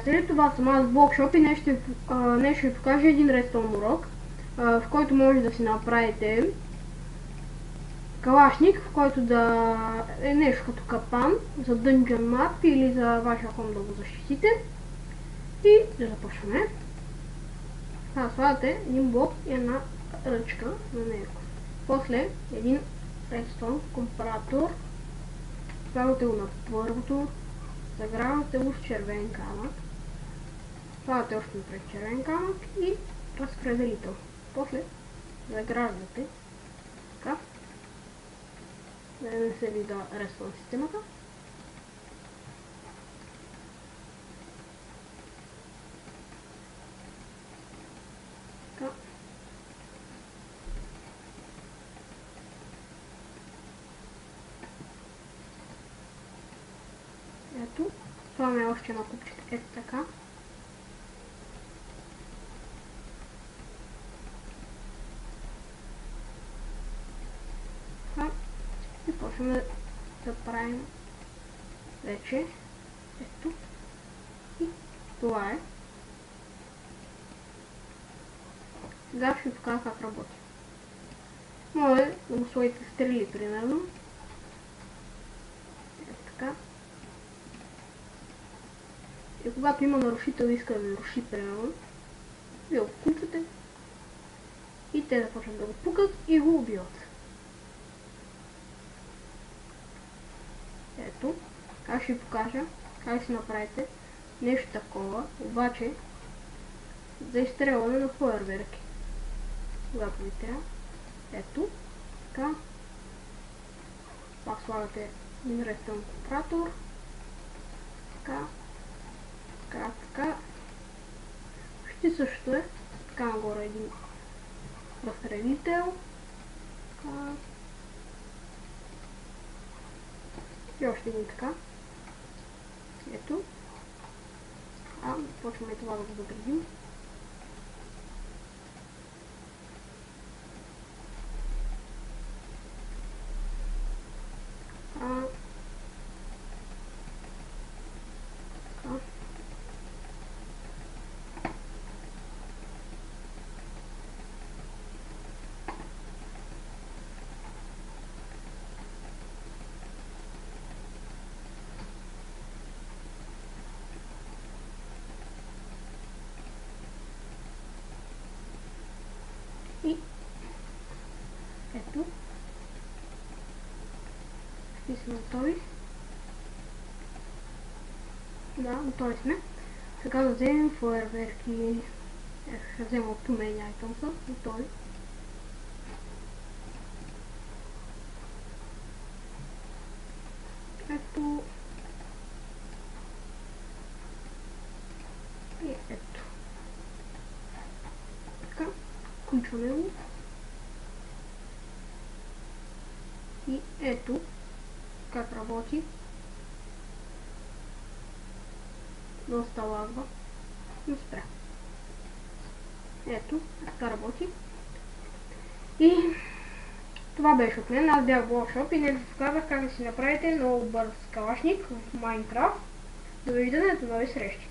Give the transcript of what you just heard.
приятели, това съм аз Блокшоп и днес ще ви покажа един редстоун урок, в който може да си направите калашник, в който да е нещо като капан за Dungeon Map или за вашия хом да го защитите. И да започваме. Слагате един блок и една ръчка на него. После един редстоун компаратор. Слагате го на първото. Загравате го с червен камък. Слагате още напред червен камък и разпределител. После заграждате така, да не се вида редстоун системата. Така. Ето, слагаме още едно купче, ето така. И почваме да правим вече ето. И това е. Сега ще ви покажа как работи. Може да му сложите стрели, примерно. Ето така. И когато има нарушител и иска да ви руши, примерно, вие го включвате и те започват да го пукат и го убиват. Ето, аз ще ви покажа как си направите нещо такова, обаче за изстрелване на фойерверки. Когато ви трябва. Ето, така. Пак слагате един редстоун компаратор. Така. Така, така. Почти също е. Така нагоре един разпределител. Така. И още един така. Ето. Почваме това да го заградим. И ето. И сме готови. Да, готови сме. Сега да вземем фойерверки. Ще взема от Тумени айтъмса. Готови. Ето. И ето. Така. Включваме го. И ето как работи. Доста лагва. Но спря. Ето, така работи. И това беше от мен. Аз бях Блокшоп и днес ви показах как да си направите много бърз калашник в Майнкрафт. Довиждане, до нови срещи!